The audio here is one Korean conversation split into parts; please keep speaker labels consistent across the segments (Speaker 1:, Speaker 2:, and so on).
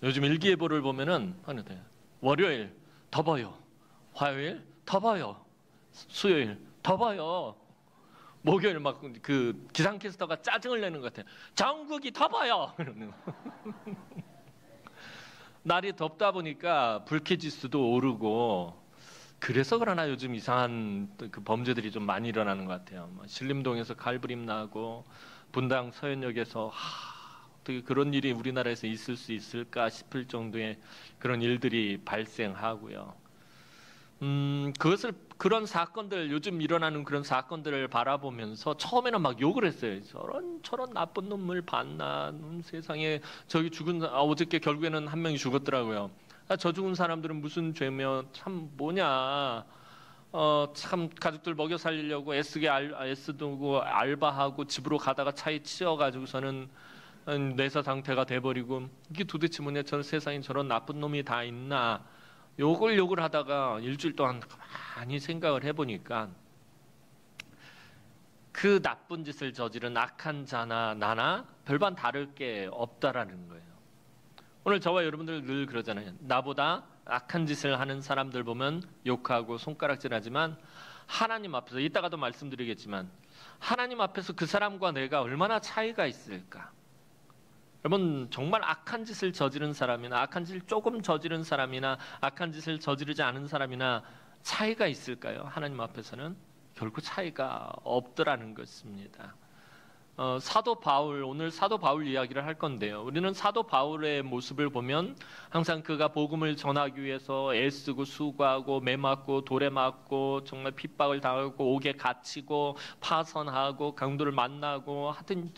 Speaker 1: 요즘 일기예보를 보면은 월요일 더 화요일 더 수요일 더 목요일 막 그 기상캐스터가 짜증을 내는 것 같아요. 전국이 더 이러는 날이 덥다 보니까 불쾌지수도 오르고, 그래서 그러나 요즘 이상한 그 범죄들이 좀 많이 일어나는 것 같아요. 신림동에서 칼부림 나고, 분당 서현역에서 어떻게 그런 일이 우리나라에서 있을 수 있을까 싶을 정도의 그런 일들이 발생하고요. 그런 사건들, 요즘 일어나는 그런 사건들을 바라보면서 처음에는 막 욕을 했어요. 저런 나쁜 놈을 봤나, 세상에. 저기 어저께 결국에는 한 명이 죽었더라고요. 저 죽은 사람들은 무슨 죄며, 참 뭐냐. 참 가족들 먹여 살리려고 애쓰고 알바하고 집으로 가다가 차에 치여가지고서는 뇌사 상태가 돼버리고, 이게 도대체 뭐냐, 저 세상에 저런 나쁜 놈이 다 있나. 욕을 하다가 일주일 동안 많이 생각을 해보니까 그 나쁜 짓을 저지른 악한 자나 나나 별반 다를 게 없다라는 거예요. 오늘 저와 여러분들 늘 그러잖아요. 나보다 악한 짓을 하는 사람들 보면 욕하고 손가락질하지만, 하나님 앞에서, 이따가도 말씀드리겠지만, 하나님 앞에서 그 사람과 내가 얼마나 차이가 있을까? 여러분, 정말 악한 짓을 저지른 사람이나 악한 짓을 조금 저지른 사람이나 악한 짓을 저지르지 않은 사람이나 차이가 있을까요? 하나님 앞에서는 결코 차이가 없더라는 것입니다. 사도 바울, 오늘 사도 바울 이야기를 할 건데요. 우리는 사도 바울의 모습을 보면 항상 그가 복음을 전하기 위해서 애쓰고 수고하고 매 맞고 돌에 맞고 정말 핍박을 당하고 옥에 갇히고 파선하고 강도를 만나고 하여튼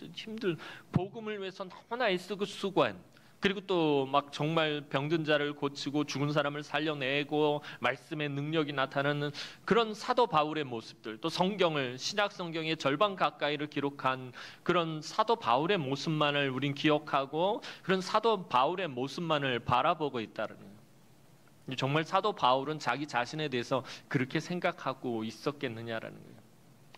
Speaker 1: 복음을 위해서 너무나 애쓰고 수고한, 그리고 또 막 정말 병든 자를 고치고 죽은 사람을 살려내고 말씀의 능력이 나타나는 그런 사도 바울의 모습들, 또 성경을, 신약 성경의 절반 가까이를 기록한 그런 사도 바울의 모습만을 우린 기억하고, 그런 사도 바울의 모습만을 바라보고 있다는 거예요. 정말 사도 바울은 자기 자신에 대해서 그렇게 생각하고 있었겠느냐라는 거예요.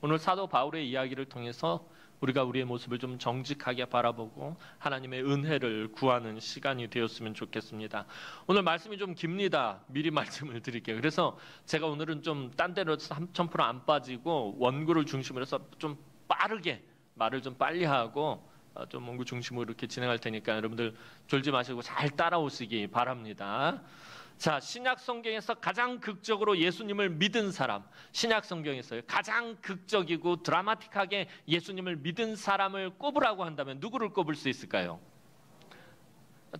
Speaker 1: 오늘 사도 바울의 이야기를 통해서 우리가 우리의 모습을 좀 정직하게 바라보고 하나님의 은혜를 구하는 시간이 되었으면 좋겠습니다. 오늘 말씀이 좀 깁니다. 미리 말씀을 드릴게요. 그래서 제가 오늘은 좀 딴 데로 3000% 안 빠지고 원고를 중심으로 해서 좀 빠르게 말을 좀 빨리 하고 좀 원고 중심으로 이렇게 진행할 테니까 여러분들 졸지 마시고 잘 따라오시기 바랍니다. 자, 신약 성경에서 가장 극적으로 예수님을 믿은 사람, 신약 성경에서요, 가장 극적이고 드라마틱하게 예수님을 믿은 사람을 꼽으라고 한다면 누구를 꼽을 수 있을까요?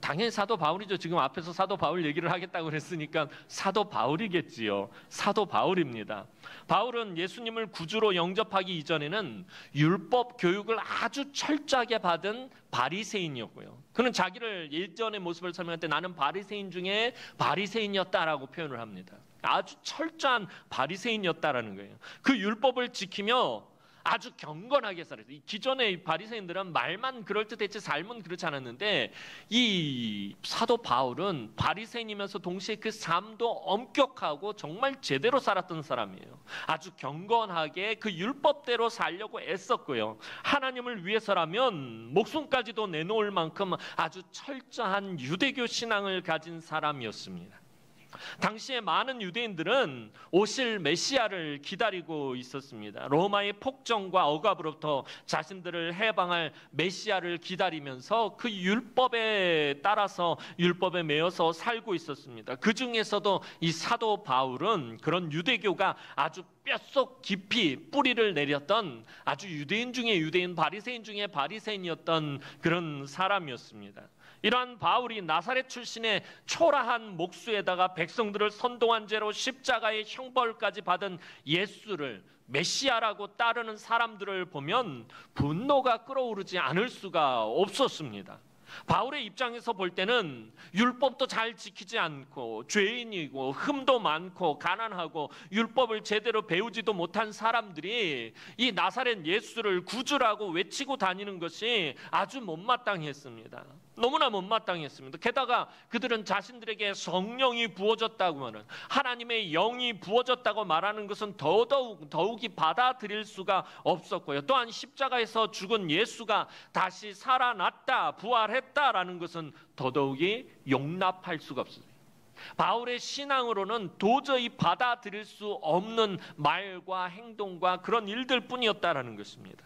Speaker 1: 당연히 사도 바울이죠. 지금 앞에서 사도 바울 얘기를 하겠다고 그랬으니까 사도 바울이겠지요. 사도 바울입니다. 바울은 예수님을 구주로 영접하기 이전에는 율법 교육을 아주 철저하게 받은 바리새인이었고요. 그는 자기를 예전의 모습을 설명할 때 나는 바리새인 중에 바리새인이었다라고 표현을 합니다. 아주 철저한 바리새인이었다라는 거예요. 그 율법을 지키며 아주 경건하게 살았어요. 기존의 바리새인들은 말만 그럴듯했지 삶은 그렇지 않았는데, 이 사도 바울은 바리새인이면서 동시에 그 삶도 엄격하고 정말 제대로 살았던 사람이에요. 아주 경건하게 그 율법대로 살려고 애썼고요. 하나님을 위해서라면 목숨까지도 내놓을 만큼 아주 철저한 유대교 신앙을 가진 사람이었습니다. 당시에 많은 유대인들은 오실 메시아를 기다리고 있었습니다. 로마의 폭정과 억압으로부터 자신들을 해방할 메시아를 기다리면서 그 율법에 따라서 율법에 매여서 살고 있었습니다. 그 중에서도 이 사도 바울은 그런 유대교가 아주 뼛속 깊이 뿌리를 내렸던 아주 유대인 중에 유대인, 바리새인 중에 바리새인이었던 그런 사람이었습니다. 이러한 바울이 나사렛 출신의 초라한 목수에다가 백성들을 선동한 죄로 십자가의 형벌까지 받은 예수를, 메시아라고 따르는 사람들을 보면 분노가 끓어오르지 않을 수가 없었습니다. 바울의 입장에서 볼 때는 율법도 잘 지키지 않고 죄인이고 흠도 많고 가난하고 율법을 제대로 배우지도 못한 사람들이 이 나사렛 예수를 구주라고 외치고 다니는 것이 아주 못마땅했습니다. 너무나 못마땅했습니다. 게다가 그들은 자신들에게 성령이 부어졌다고 하는, 하나님의 영이 부어졌다고 말하는 것은 더욱이 받아들일 수가 없었고요. 또한 십자가에서 죽은 예수가 다시 살아났다, 부활했다라는 것은 더더욱이 용납할 수가 없어요. 바울의 신앙으로는 도저히 받아들일 수 없는 말과 행동과 그런 일들 뿐이었다라는 것입니다.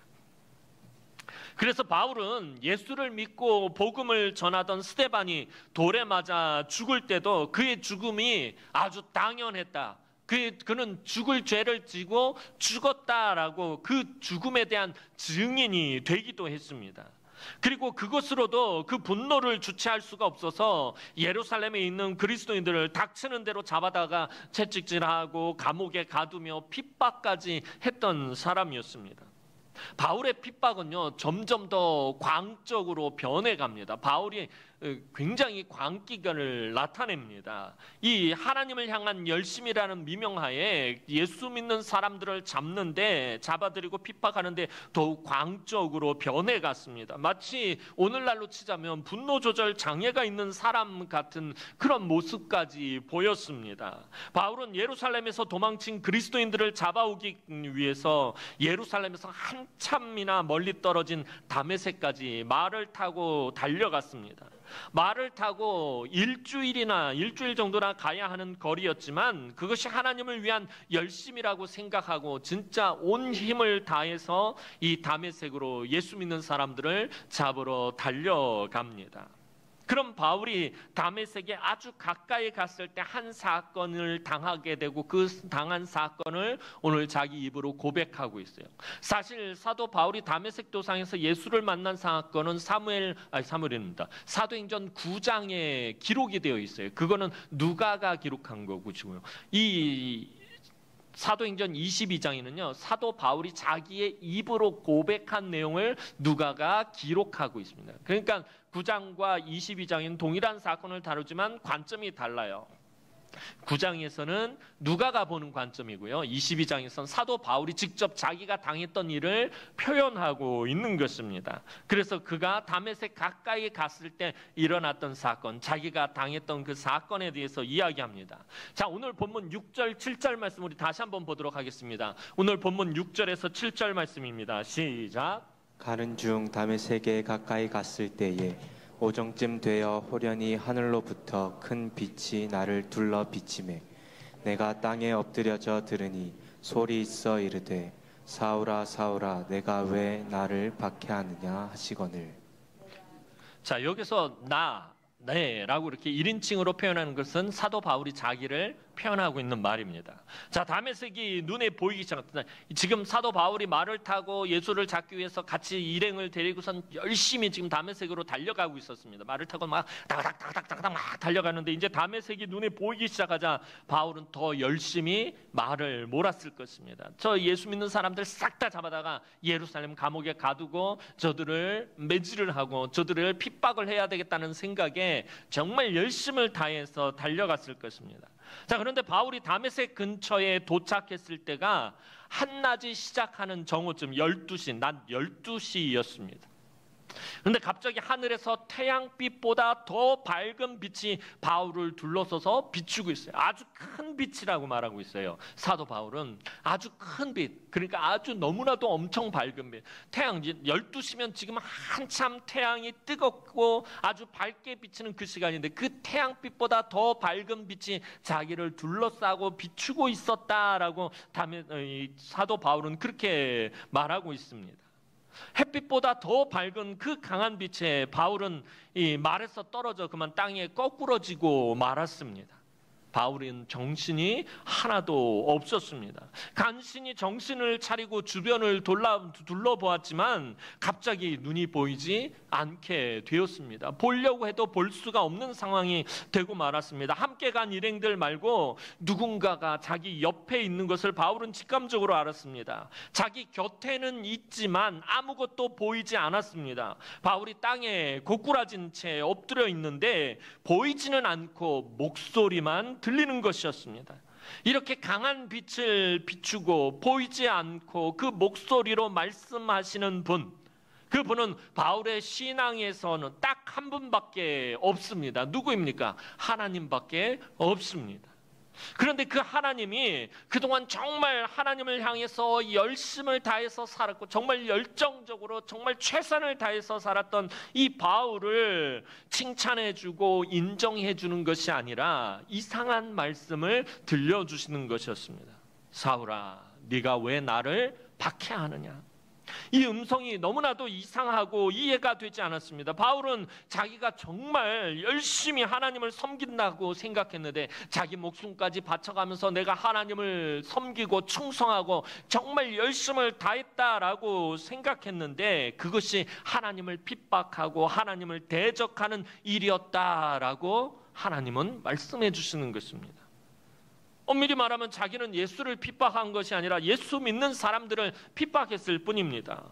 Speaker 1: 그래서 바울은 예수를 믿고 복음을 전하던 스데반이 돌에 맞아 죽을 때도 그의 죽음이 아주 당연했다. 그는 죽을 죄를 지고 죽었다라고 그 죽음에 대한 증인이 되기도 했습니다. 그리고 그것으로도 그 분노를 주체할 수가 없어서 예루살렘에 있는 그리스도인들을 닥치는 대로 잡아다가 채찍질하고 감옥에 가두며 핍박까지 했던 사람이었습니다. 바울의 핍박은요, 점점 더 광적으로 변해갑니다. 바울이 굉장히 광기를 나타냅니다. 이 하나님을 향한 열심이라는 미명하에 예수 믿는 사람들을 잡아들이고 핍박하는데 더욱 광적으로 변해갔습니다. 마치 오늘날로 치자면 분노 조절 장애가 있는 사람 같은 그런 모습까지 보였습니다. 바울은 예루살렘에서 도망친 그리스도인들을 잡아오기 위해서 예루살렘에서 한참이나 멀리 떨어진 다메섹까지 말을 타고 달려갔습니다. 말을 타고 일주일 정도나 가야 하는 거리였지만 그것이 하나님을 위한 열심이라고 생각하고 진짜 온 힘을 다해서 이 다메섹으로 예수 믿는 사람들을 잡으러 달려갑니다. 그럼 바울이 다메섹에 아주 가까이 갔을 때 한 사건을 당하게 되고 그 당한 사건을 오늘 자기 입으로 고백하고 있어요. 사실 사도 바울이 다메섹 도상에서 예수를 만난 사건은 사무엘입니다. 사도행전 9장에 기록이 되어 있어요. 그거는 누가가 기록한 거고요. 이 사도행전 22장에는요, 사도 바울이 자기의 입으로 고백한 내용을 누가가 기록하고 있습니다. 그러니까 9장과 22장에는 동일한 사건을 다루지만 관점이 달라요. 9장에서는 누가가 보는 관점이고요, 22장에서는 사도 바울이 직접 자기가 당했던 일을 표현하고 있는 것입니다. 그래서 그가 다메섹 가까이 갔을 때 일어났던 사건, 자기가 당했던 그 사건에 대해서 이야기합니다. 자, 오늘 본문 6절 7절 말씀 우리 다시 한번 보도록 하겠습니다. 오늘 본문 6절에서 7절 말씀입니다. 시작.
Speaker 2: 가는 중 다메섹에 가까이 갔을 때에 오정쯤 되어 호련히 하늘로부터 큰 빛이 나를 둘러 비치매 내가 땅에 엎드려져 들으니 소리 있어 이르되 사울아 사울아 내가 왜 나를 박해하느냐 하시거늘.
Speaker 1: 자, 여기서 네라고 이렇게 1인칭으로 표현하는 것은 사도 바울이 자기를 표현하고 있는 말입니다. 자, 다메섹이 눈에 보이기 시작했다. 지금 사도 바울이 말을 타고 예수를 잡기 위해서 같이 일행을 데리고선 열심히 지금 다메섹으로 달려가고 있었습니다. 말을 타고 막 다닥다닥다닥 막 달려가는데 이제 다메섹이 눈에 보이기 시작하자 바울은 더 열심히 말을 몰았을 것입니다. 저 예수 믿는 사람들 싹 다 잡아다가 예루살렘 감옥에 가두고 저들을 매질을 하고 저들을 핍박을 해야 되겠다는 생각에 정말 열심을 다해서 달려갔을 것입니다. 자, 그런데 바울이 다메섹 근처에 도착했을 때가 한낮이 시작하는 정오쯤 12시, 낮 12시였습니다. 그런데 갑자기 하늘에서 태양빛보다 더 밝은 빛이 바울을 둘러서서 비추고 있어요. 아주 큰 빛이라고 말하고 있어요. 사도 바울은 아주 큰 빛, 그러니까 아주 너무나도 엄청 밝은 빛. 태양 12시면 지금 한참 태양이 뜨겁고 아주 밝게 비치는 그 시간인데 그 태양빛보다 더 밝은 빛이 자기를 둘러싸고 비추고 있었다라고 사도 바울은 그렇게 말하고 있습니다. 햇빛보다 더 밝은 그 강한 빛에 바울은 이 말에서 떨어져 그만 땅에 거꾸러지고 말았습니다. 바울은 정신이 하나도 없었습니다. 간신히 정신을 차리고 주변을 둘러보았지만 갑자기 눈이 보이지 않게 되었습니다. 보려고 해도 볼 수가 없는 상황이 되고 말았습니다. 함께 간 일행들 말고 누군가가 자기 옆에 있는 것을 바울은 직감적으로 알았습니다. 자기 곁에는 있지만 아무것도 보이지 않았습니다. 바울이 땅에 고꾸라진 채 엎드려 있는데 보이지는 않고 목소리만 들리는 것이었습니다. 이렇게 강한 빛을 비추고 보이지 않고 그 목소리로 말씀하시는 분, 그분은 바울의 신앙에서는 딱 한 분밖에 없습니다. 누구입니까? 하나님밖에 없습니다. 그런데 그 하나님이 그동안 정말 하나님을 향해서 열심을 다해서 살았고 정말 열정적으로 정말 최선을 다해서 살았던 이 바울을 칭찬해주고 인정해주는 것이 아니라 이상한 말씀을 들려주시는 것이었습니다. 사울아, 네가 왜 나를 박해하느냐? 이 음성이 너무나도 이상하고 이해가 되지 않았습니다. 바울은 자기가 정말 열심히 하나님을 섬긴다고 생각했는데 자기 목숨까지 바쳐가면서 내가 하나님을 섬기고 충성하고 정말 열심을 다했다라고 생각했는데 그것이 하나님을 핍박하고 하나님을 대적하는 일이었다라고 하나님은 말씀해 주시는 것입니다. 엄밀히 말하면 자기는 예수를 핍박한 것이 아니라 예수 믿는 사람들을 핍박했을 뿐입니다.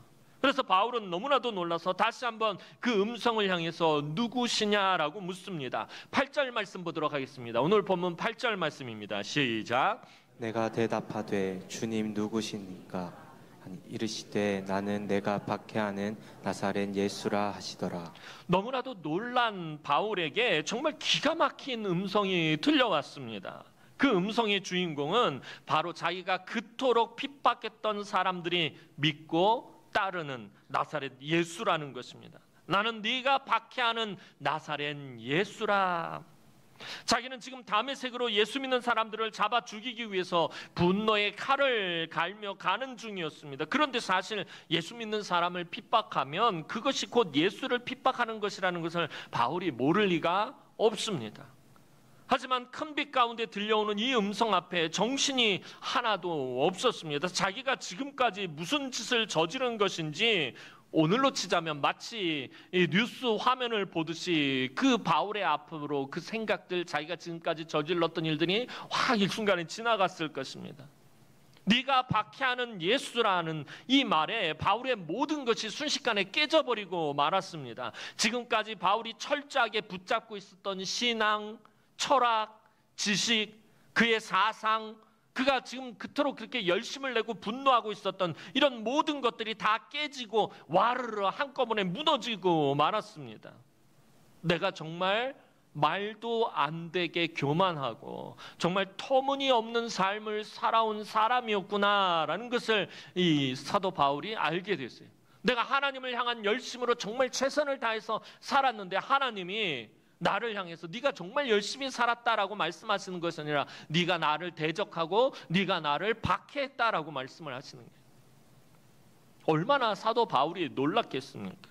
Speaker 1: 그래서 바울은 너무나도 놀라서 다시 한번 그 음성을 향해서 누구시냐라고 묻습니다. 8절 말씀 보도록 하겠습니다. 오늘 본문 8절 말씀입니다. 시작.
Speaker 2: 내가 대답하되 주님 누구시니까? 이르시되 나는 내가 박해하는 나사렛 예수라 하시더라.
Speaker 1: 너무나도 놀란 바울에게 정말 기가 막힌 음성이 들려왔습니다. 그 음성의 주인공은 바로 자기가 그토록 핍박했던 사람들이 믿고 따르는 나사렛 예수라는 것입니다. 나는 네가 박해하는 나사렛 예수라. 자기는 지금 다메섹으로 예수 믿는 사람들을 잡아 죽이기 위해서 분노의 칼을 갈며 가는 중이었습니다. 그런데 사실 예수 믿는 사람을 핍박하면 그것이 곧 예수를 핍박하는 것이라는 것을 바울이 모를 리가 없습니다. 하지만 큰 빛 가운데 들려오는 이 음성 앞에 정신이 하나도 없었습니다. 자기가 지금까지 무슨 짓을 저지른 것인지 오늘로 치자면 마치 이 뉴스 화면을 보듯이 그 바울의 앞으로 그 생각들, 자기가 지금까지 저질렀던 일들이 확 일순간에 지나갔을 것입니다. 네가 박해하는 예수라는 이 말에 바울의 모든 것이 순식간에 깨져버리고 말았습니다. 지금까지 바울이 철저하게 붙잡고 있었던 신앙, 철학, 지식, 그의 사상, 그가 지금 그토록 그렇게 열심을 내고 분노하고 있었던 이런 모든 것들이 다 깨지고 와르르 한꺼번에 무너지고 말았습니다. 내가 정말 말도 안 되게 교만하고 정말 터무니없는 삶을 살아온 사람이었구나라는 것을 이 사도 바울이 알게 됐어요. 내가 하나님을 향한 열심으로 정말 최선을 다해서 살았는데 하나님이 나를 향해서 네가 정말 열심히 살았다라고 말씀하시는 것이 아니라 네가 나를 대적하고 네가 나를 박해했다라고 말씀을 하시는 거예요. 얼마나 사도 바울이 놀랐겠습니까?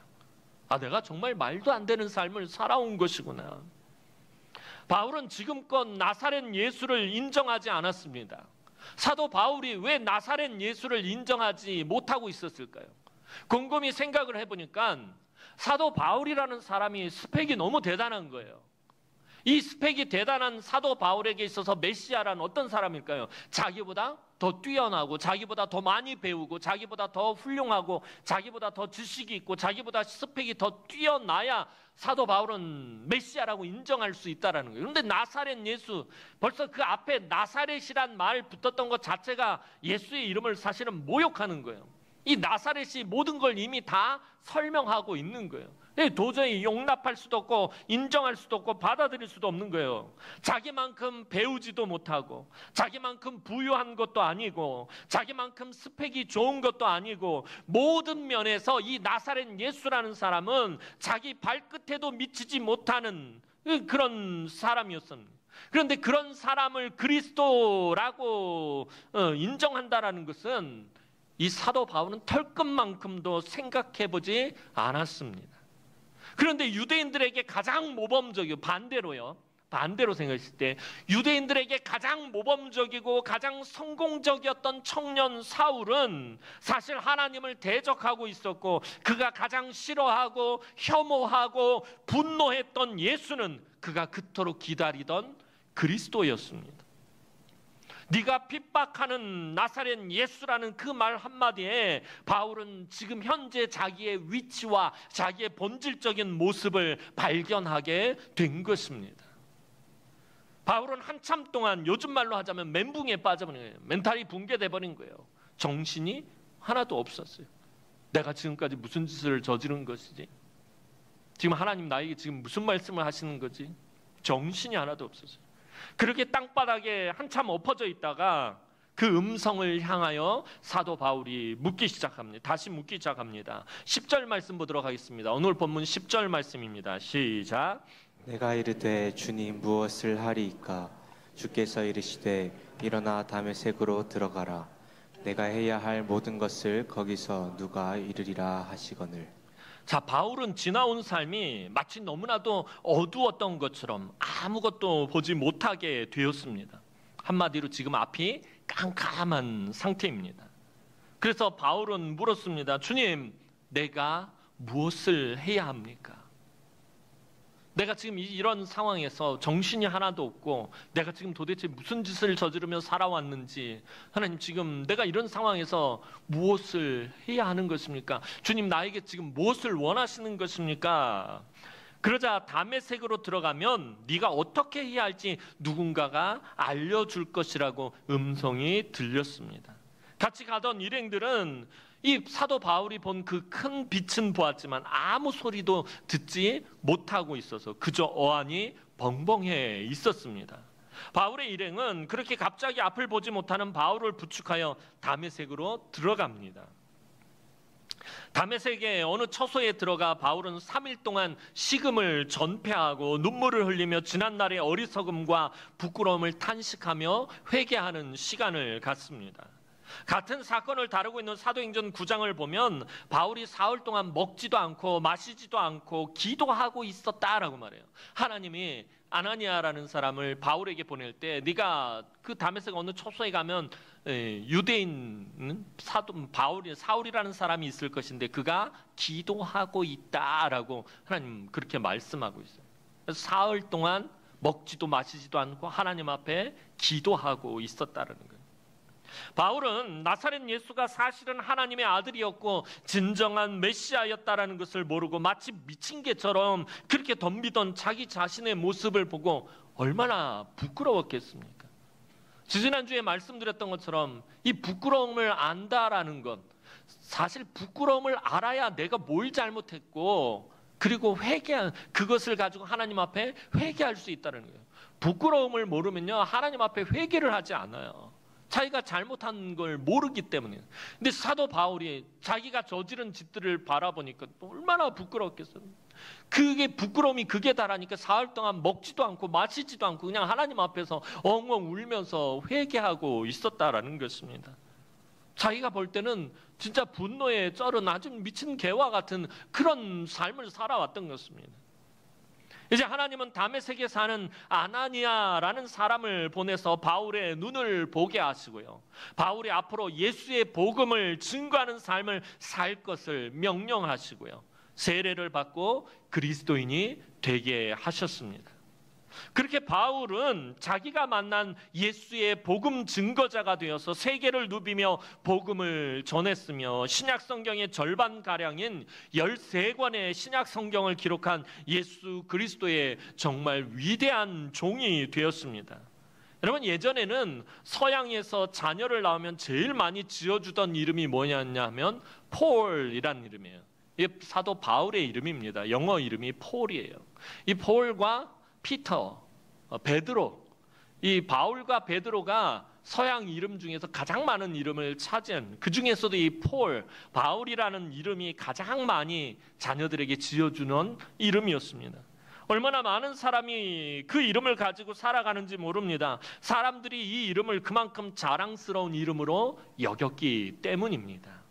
Speaker 1: 아, 내가 정말 말도 안 되는 삶을 살아온 것이구나. 바울은 지금껏 나사렛 예수를 인정하지 않았습니다. 사도 바울이 왜 나사렛 예수를 인정하지 못하고 있었을까요? 곰곰이 생각을 해보니까 사도 바울이라는 사람이 스펙이 너무 대단한 거예요. 이 스펙이 대단한 사도 바울에게 있어서 메시아란 어떤 사람일까요? 자기보다 더 뛰어나고 자기보다 더 많이 배우고 자기보다 더 훌륭하고 자기보다 더 지식이 있고 자기보다 스펙이 더 뛰어나야 사도 바울은 메시아라고 인정할 수 있다는 거예요. 그런데 나사렛 예수, 벌써 그 앞에 나사렛이란 말 붙었던 것 자체가 예수의 이름을 사실은 모욕하는 거예요. 이 나사렛이 모든 걸 이미 다 설명하고 있는 거예요. 도저히 용납할 수도 없고 인정할 수도 없고 받아들일 수도 없는 거예요. 자기만큼 배우지도 못하고 자기만큼 부유한 것도 아니고 자기만큼 스펙이 좋은 것도 아니고 모든 면에서 이 나사렛 예수라는 사람은 자기 발끝에도 미치지 못하는 그런 사람이었습니다. 그런데 그런 사람을 그리스도라고 인정한다라는 것은 이 사도 바울은 털끝만큼도 생각해보지 않았습니다. 그런데 유대인들에게 가장 모범적이고 반대로 생각했을 때 유대인들에게 가장 모범적이고 가장 성공적이었던 청년 사울은 사실 하나님을 대적하고 있었고 그가 가장 싫어하고 혐오하고 분노했던 예수는 그가 그토록 기다리던 그리스도였습니다. 네가 핍박하는 나사렛 예수라는 그 말 한마디에 바울은 지금 현재 자기의 위치와 자기의 본질적인 모습을 발견하게 된 것입니다. 바울은 한참 동안 요즘 말로 하자면 멘붕에 빠져버린 거예요. 멘탈이 붕괴돼 버린 거예요. 정신이 하나도 없었어요. 내가 지금까지 무슨 짓을 저지른 것이지? 지금 하나님 나에게 지금 무슨 말씀을 하시는 거지? 정신이 하나도 없었어요. 그렇게 땅바닥에 한참 엎어져 있다가 그 음성을 향하여 사도 바울이 묻기 시작합니다. 다시 묻기 시작합니다. 10절 말씀 보도록 하겠습니다. 오늘 본문 10절 말씀입니다. 시작.
Speaker 2: 내가 이르되 주님 무엇을 하리이까? 주께서 이르시되 일어나 다메섹으로 들어가라. 내가 해야 할 모든 것을 거기서 누가 이르리라 하시거늘.
Speaker 1: 자, 바울은 지나온 삶이 마치 너무나도 어두웠던 것처럼 아무것도 보지 못하게 되었습니다. 한마디로 지금 앞이 깜깜한 상태입니다. 그래서 바울은 물었습니다. 주님, 내가 무엇을 해야 합니까? 내가 지금 이런 상황에서 정신이 하나도 없고 내가 지금 도대체 무슨 짓을 저지르며 살아왔는지, 하나님 지금 내가 이런 상황에서 무엇을 해야 하는 것입니까? 주님, 나에게 지금 무엇을 원하시는 것입니까? 그러자 다메섹으로 들어가면 네가 어떻게 해야 할지 누군가가 알려줄 것이라고 음성이 들렸습니다. 같이 가던 일행들은 이 사도 바울이 본 그 큰 빛은 보았지만 아무 소리도 듣지 못하고 있어서 그저 어안이 벙벙해 있었습니다. 바울의 일행은 그렇게 갑자기 앞을 보지 못하는 바울을 부축하여 다메섹으로 들어갑니다. 다메섹의 어느 처소에 들어가 바울은 3일 동안 식음을 전폐하고 눈물을 흘리며 지난날의 어리석음과 부끄러움을 탄식하며 회개하는 시간을 갖습니다. 같은 사건을 다루고 있는 사도행전 9장을 보면 바울이 사흘 동안 먹지도 않고 마시지도 않고 기도하고 있었다라고 말해요. 하나님이 아나니아라는 사람을 바울에게 보낼 때 네가 그 다메섹 어느 처소에 가면 유대인 사울이라는 사람이 있을 것인데 그가 기도하고 있다라고 하나님 그렇게 말씀하고 있어요. 그래서 사흘 동안 먹지도 마시지도 않고 하나님 앞에 기도하고 있었다라는 거예요. 바울은 나사렛 예수가 사실은 하나님의 아들이었고 진정한 메시아였다라는 것을 모르고 마치 미친 개처럼 그렇게 덤비던 자기 자신의 모습을 보고 얼마나 부끄러웠겠습니까? 지지난주에 말씀드렸던 것처럼 이 부끄러움을 안다라는 것, 사실 부끄러움을 알아야 내가 뭘 잘못했고 그리고 그것을 가지고 하나님 앞에 회개할 수 있다는 거예요. 부끄러움을 모르면요 하나님 앞에 회개를 하지 않아요. 자기가 잘못한 걸 모르기 때문에. 근데 사도 바울이 자기가 저지른 짓들을 바라보니까 얼마나 부끄럽겠어요. 그게 부끄러움이 극에 달하니까 사흘 동안 먹지도 않고 마시지도 않고 그냥 하나님 앞에서 엉엉 울면서 회개하고 있었다라는 것입니다. 자기가 볼 때는 진짜 분노에 쩔은 아주 미친 개와 같은 그런 삶을 살아왔던 것입니다. 이제 하나님은 다메섹에 사는 아나니아라는 사람을 보내서 바울의 눈을 보게 하시고요. 바울이 앞으로 예수의 복음을 증거하는 삶을 살 것을 명령하시고요. 세례를 받고 그리스도인이 되게 하셨습니다. 그렇게 바울은 자기가 만난 예수의 복음 증거자가 되어서 세계를 누비며 복음을 전했으며 신약성경의 절반가량인 13권의 신약성경을 기록한 예수 그리스도의 정말 위대한 종이 되었습니다. 여러분, 예전에는 서양에서 자녀를 낳으면 제일 많이 지어주던 이름이 뭐냐면 폴이라는 이름이에요. 이게 사도 바울의 이름입니다. 영어 이름이 폴이에요. 이 폴과 피터, 베드로, 이 바울과 베드로가 서양 이름 중에서 가장 많은 이름을 차지한, 그 중에서도 이 폴, 바울이라는 이름이 가장 많이 자녀들에게 지어주는 이름이었습니다. 얼마나 많은 사람이 그 이름을 가지고 살아가는지 모릅니다. 사람들이 이 이름을 그만큼 자랑스러운 이름으로 여겼기 때문입니다.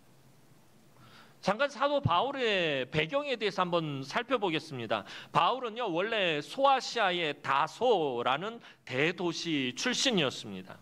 Speaker 1: 잠깐 사도 바울의 배경에 대해서 한번 살펴보겠습니다. 바울은요 원래 소아시아의 다소라는 대도시 출신이었습니다.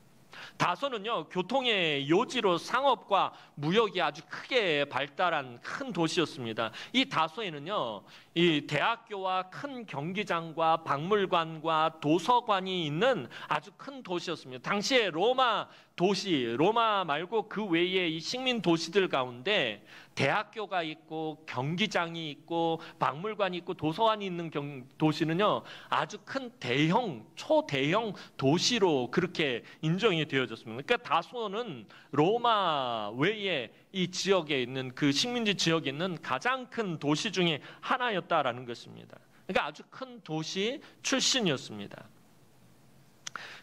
Speaker 1: 다소는요 교통의 요지로 상업과 무역이 아주 크게 발달한 큰 도시였습니다. 이 다소에는요 이 대학교와 큰 경기장과 박물관과 도서관이 있는 아주 큰 도시였습니다. 당시에 로마 도시, 로마 말고 그 외에 이 식민 도시들 가운데 대학교가 있고 경기장이 있고 박물관이 있고 도서관이 있는 도시는요, 아주 큰 대형, 초대형 도시로 그렇게 인정이 되어졌습니다. 그러니까 다소는 로마 외에 이 지역에 있는 그 식민지 지역에 있는 가장 큰 도시 중에 하나였다라는 것입니다. 그러니까 아주 큰 도시 출신이었습니다.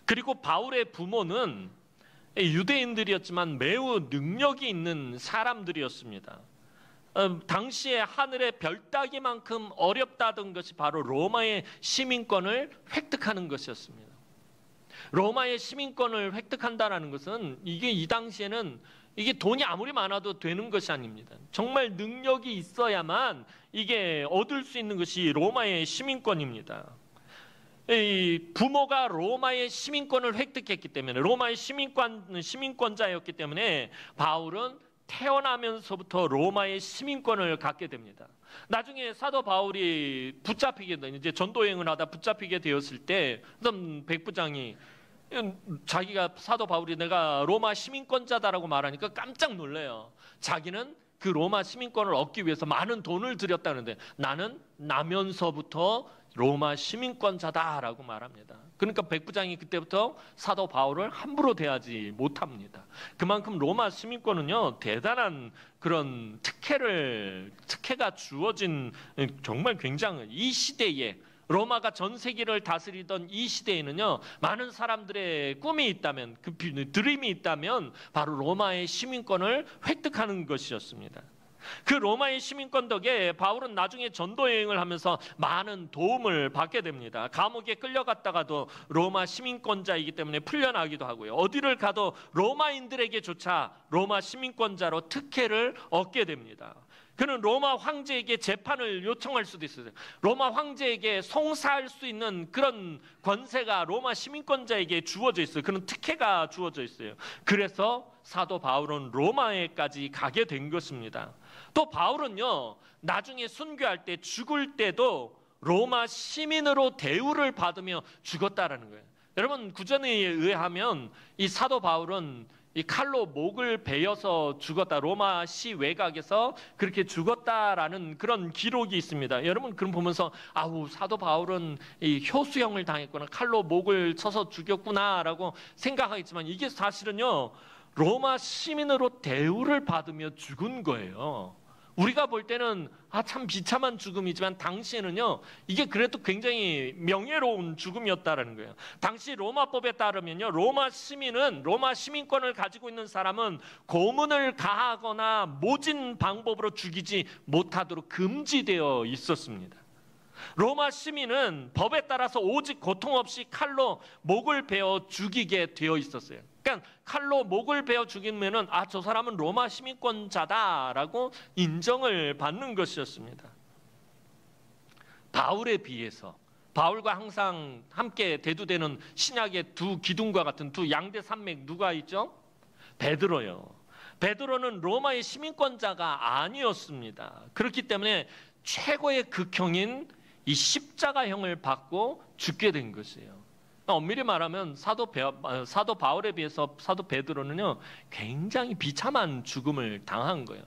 Speaker 1: 그리고 바울의 부모는 유대인들이었지만 매우 능력이 있는 사람들이었습니다. 당시에 하늘의 별 따기만큼 어렵다던 것이 바로 로마의 시민권을 획득하는 것이었습니다. 로마의 시민권을 획득한다는 것은 이게 이 당시에는 이게 돈이 아무리 많아도 되는 것이 아닙니다. 정말 능력이 있어야만 이게 얻을 수 있는 것이 로마의 시민권입니다. 이 부모가 로마의 시민권을 획득했기 때문에, 로마의 시민권자였기 때문에 바울은 태어나면서부터 로마의 시민권을 갖게 됩니다. 나중에 사도 바울이 이제 전도여행을 하다 붙잡히게 되었을 때 어떤 백부장이 자기가 사도 바울이 내가 로마 시민권자다라고 말하니까 깜짝 놀래요. 자기는 그 로마 시민권을 얻기 위해서 많은 돈을 들였다는데 나는 나면서부터 로마 시민권자다라고 말합니다. 그러니까 백부장이 그때부터 사도 바울을 함부로 대하지 못합니다. 그만큼 로마 시민권은요, 대단한 그런 특혜가 주어진, 정말 굉장히 이 시대에, 로마가 전 세계를 다스리던 이 시대에는요, 많은 사람들의 꿈이 있다면, 그 드림이 있다면 바로 로마의 시민권을 획득하는 것이었습니다. 그 로마의 시민권 덕에 바울은 나중에 전도 여행을 하면서 많은 도움을 받게 됩니다. 감옥에 끌려갔다가도 로마 시민권자이기 때문에 풀려나기도 하고요. 어디를 가도 로마인들에게조차 로마 시민권자로 특혜를 얻게 됩니다. 그는 로마 황제에게 재판을 요청할 수도 있어요. 로마 황제에게 송사할 수 있는 그런 권세가 로마 시민권자에게 주어져 있어요. 그런 특혜가 주어져 있어요. 그래서 사도 바울은 로마에까지 가게 된 것입니다. 또 바울은요, 나중에 순교할 때, 죽을 때도 로마 시민으로 대우를 받으며 죽었다라는 거예요. 여러분, 구전에 의하면 이 사도 바울은 이 칼로 목을 베어서 죽었다, 로마시 외곽에서 그렇게 죽었다라는 그런 기록이 있습니다. 여러분, 그럼 보면서 아우, 사도 바울은 이 효수형을 당했구나, 칼로 목을 쳐서 죽였구나라고 생각하겠지만, 이게 사실은요, 로마 시민으로 대우를 받으며 죽은 거예요. 우리가 볼 때는 참 비참한 죽음이지만 당시에는요, 이게 그래도 굉장히 명예로운 죽음이었다라는 거예요. 당시 로마법에 따르면요, 로마 시민권을 가지고 있는 사람은 고문을 가하거나 모진 방법으로 죽이지 못하도록 금지되어 있었습니다. 로마 시민은 법에 따라서 오직 고통 없이 칼로 목을 베어 죽이게 되어 있었어요. 그러니까 칼로 목을 베어 죽이면은 저 사람은 로마 시민권자다라고 인정을 받는 것이었습니다. 바울에 비해서, 바울과 항상 함께 대두되는 신약의 두 기둥과 같은 두 양대 산맥, 누가 있죠? 베드로요. 베드로는 로마의 시민권자가 아니었습니다. 그렇기 때문에 최고의 극형인 이 십자가형을 받고 죽게 된 것이에요. 엄밀히 말하면 사도 바울에 비해서 사도 베드로는요, 굉장히 비참한 죽음을 당한 거예요.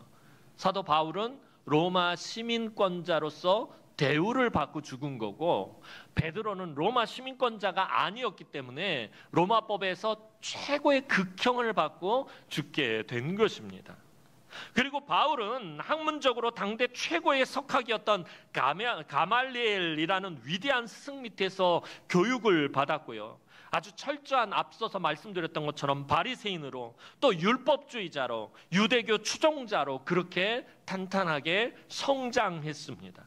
Speaker 1: 사도 바울은 로마 시민권자로서 대우를 받고 죽은 거고, 베드로는 로마 시민권자가 아니었기 때문에 로마법에서 최고의 극형을 받고 죽게 된 것입니다. 그리고 바울은 학문적으로 당대 최고의 석학이었던 가말리엘이라는 위대한 스승 밑에서 교육을 받았고요. 아주 철저한, 앞서서 말씀드렸던 것처럼 바리새인으로, 또 율법주의자로, 유대교 추종자로 그렇게 탄탄하게 성장했습니다.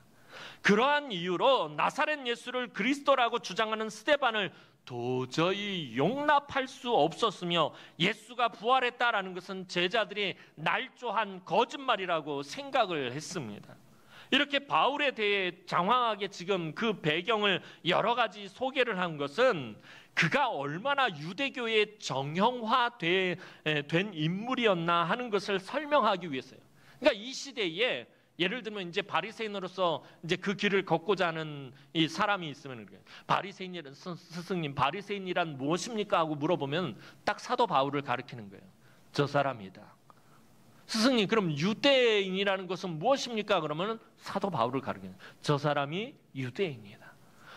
Speaker 1: 그러한 이유로 나사렛 예수를 그리스도라고 주장하는 스데반을 도저히 용납할 수 없었으며, 예수가 부활했다라는 것은 제자들이 날조한 거짓말이라고 생각을 했습니다. 이렇게 바울에 대해 장황하게 지금 그 배경을 여러 가지 소개를 한 것은 그가 얼마나 유대교에 정형화된 인물이었나 하는 것을 설명하기 위해서요. 그러니까 이 시대에 예를 들면 이제 바리새인으로서 이제 그 길을 걷고자 하는 이 사람이 있으면 바리새인이란 스승님, 바리새인이란 무엇입니까? 하고 물어보면 딱 사도 바울을 가리키는 거예요. 저 사람이다. 스승님, 그럼 유대인이라는 것은 무엇입니까? 그러면 사도 바울을 가리키는 거예요. 저 사람이 유대인이다.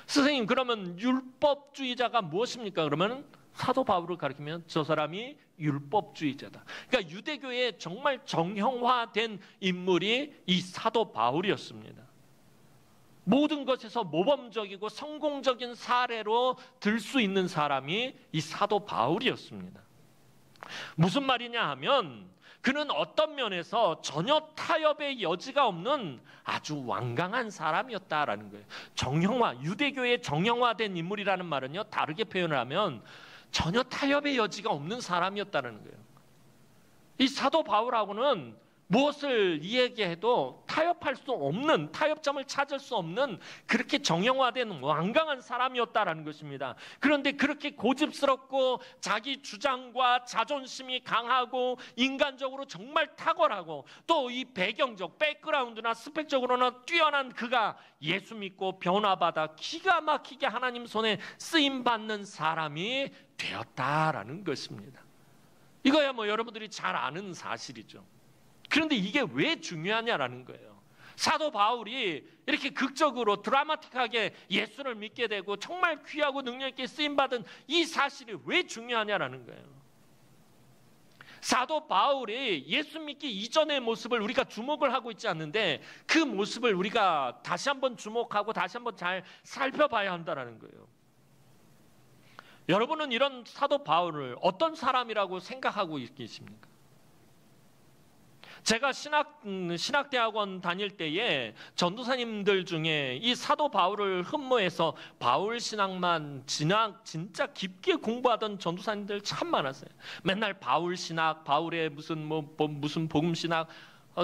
Speaker 1: 스승님, 그러면 율법주의자가 무엇입니까? 그러면 사도 바울을 가리키면 저 사람이 율법주의자다. 그러니까 유대교의 정말 정형화된 인물이 이 사도 바울이었습니다. 모든 것에서 모범적이고 성공적인 사례로 들 수 있는 사람이 이 사도 바울이었습니다. 무슨 말이냐 하면 그는 어떤 면에서 전혀 타협의 여지가 없는 아주 완강한 사람이었다라는 거예요. 정형화, 유대교의 정형화된 인물이라는 말은요, 다르게 표현을 하면 전혀 타협의 여지가 없는 사람이었다는 거예요. 이 사도 바울하고는 무엇을 이야기해도 타협할 수 없는, 타협점을 찾을 수 없는 그렇게 정형화된 완강한 사람이었다라는 것입니다. 그런데 그렇게 고집스럽고 자기 주장과 자존심이 강하고 인간적으로 정말 탁월하고 또 이 배경적, 백그라운드나 스펙적으로는 뛰어난 그가 예수 믿고 변화받아 기가 막히게 하나님 손에 쓰임받는 사람이 되었다라는 것입니다. 이거야 뭐 여러분들이 잘 아는 사실이죠. 그런데 이게 왜 중요하냐라는 거예요. 사도 바울이 이렇게 극적으로 드라마틱하게 예수를 믿게 되고 정말 귀하고 능력 있게 쓰임받은 이 사실이 왜 중요하냐라는 거예요. 사도 바울이 예수 믿기 이전의 모습을 우리가 주목을 하고 있지 않는데 그 모습을 우리가 다시 한번 주목하고 다시 한번 잘 살펴봐야 한다는 거예요. 여러분은 이런 사도 바울을 어떤 사람이라고 생각하고 계십니까? 제가 신학대학원 다닐 때에 전도사님들 중에 이 사도 바울을 흠모해서 바울 신학만 진짜 깊게 공부하던 전도사님들 참 많았어요. 맨날 바울 신학, 바울의 무슨 복음 신학,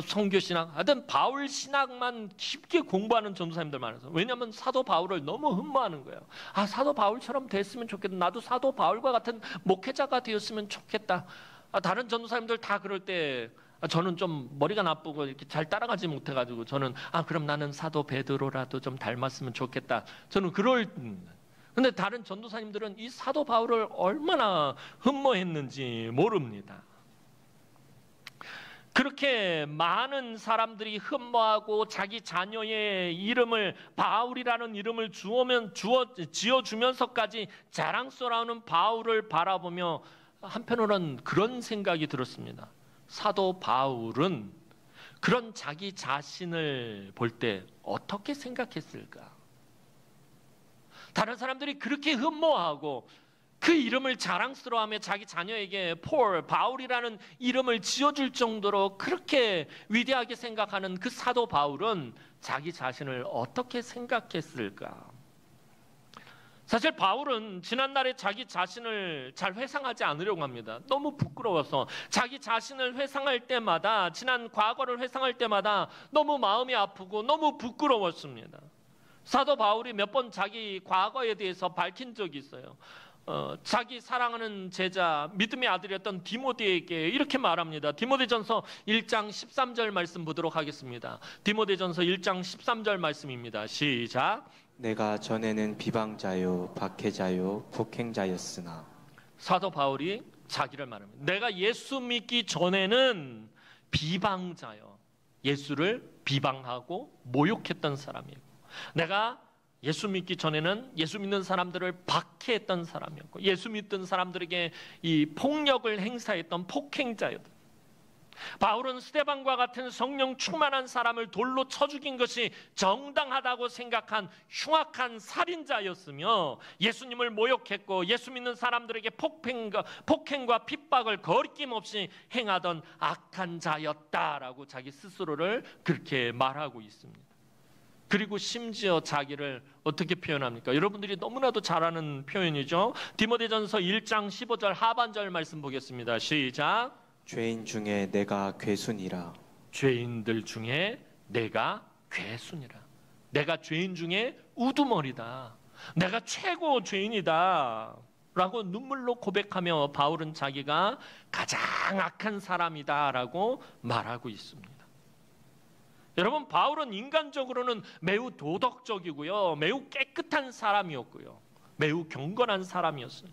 Speaker 1: 성교 신학, 하여튼 바울 신학만 깊게 공부하는 전도사님들 많았어요. 왜냐하면 사도 바울을 너무 흠모하는 거예요. 아, 사도 바울처럼 됐으면 좋겠다. 나도 사도 바울과 같은 목회자가 되었으면 좋겠다. 다른 전도사님들 다 그럴 때 저는 좀 머리가 나쁘고 이렇게 잘 따라가지 못해가지고 저는 그럼 나는 사도 베드로라도 좀 닮았으면 좋겠다. 저는 근데 다른 전도사님들은 이 사도 바울을 얼마나 흠모했는지 모릅니다. 그렇게 많은 사람들이 흠모하고 자기 자녀의 이름을 바울이라는 이름을 지어주면서까지 자랑스러워하는 바울을 바라보며 한편으로는 그런 생각이 들었습니다. 사도 바울은 그런 자기 자신을 볼 때 어떻게 생각했을까? 다른 사람들이 그렇게 흠모하고 그 이름을 자랑스러워하며 자기 자녀에게 바울이라는 이름을 지어줄 정도로 그렇게 위대하게 생각하는 그 사도 바울은 자기 자신을 어떻게 생각했을까? 사실 바울은 지난날에 자기 자신을 잘 회상하지 않으려고 합니다. 너무 부끄러워서 자기 자신을 회상할 때마다, 지난 과거를 회상할 때마다 너무 마음이 아프고 너무 부끄러웠습니다. 사도 바울이 몇 번 자기 과거에 대해서 밝힌 적이 있어요. 자기 사랑하는 제자, 믿음의 아들이었던 디모데에게 이렇게 말합니다. 디모데전서 1장 13절 말씀 보도록 하겠습니다. 디모데전서 1장 13절 말씀입니다. 시작.
Speaker 2: 내가 전에는 비방자요 박해자요 폭행자였으나.
Speaker 1: 사도 바울이 자기를 말합니다. 내가 예수 믿기 전에는 비방자요, 예수를 비방하고 모욕했던 사람이고, 내가 예수 믿기 전에는 예수 믿는 사람들을 박해했던 사람이었고, 예수 믿던 사람들에게 이 폭력을 행사했던 폭행자였다. 바울은 스데반과 같은 성령 충만한 사람을 돌로 쳐 죽인 것이 정당하다고 생각한 흉악한 살인자였으며, 예수님을 모욕했고 예수 믿는 사람들에게 폭행과 핍박을 거리낌없이 행하던 악한 자였다라고 자기 스스로를 그렇게 말하고 있습니다. 그리고 심지어 자기를 어떻게 표현합니까? 여러분들이 너무나도 잘 아는 표현이죠. 디모데전서 1장 15절 하반절 말씀 보겠습니다. 시작.
Speaker 2: 죄인 중에 내가 괴순이라.
Speaker 1: 죄인들 중에 내가 괴순이라. 내가 죄인 중에 우두머리다. 내가 최고 죄인이다 라고 눈물로 고백하며 바울은 자기가 가장 악한 사람이다 라고 말하고 있습니다. 여러분, 바울은 인간적으로는 매우 도덕적이고요, 매우 깨끗한 사람이었고요, 매우 경건한 사람이었어요.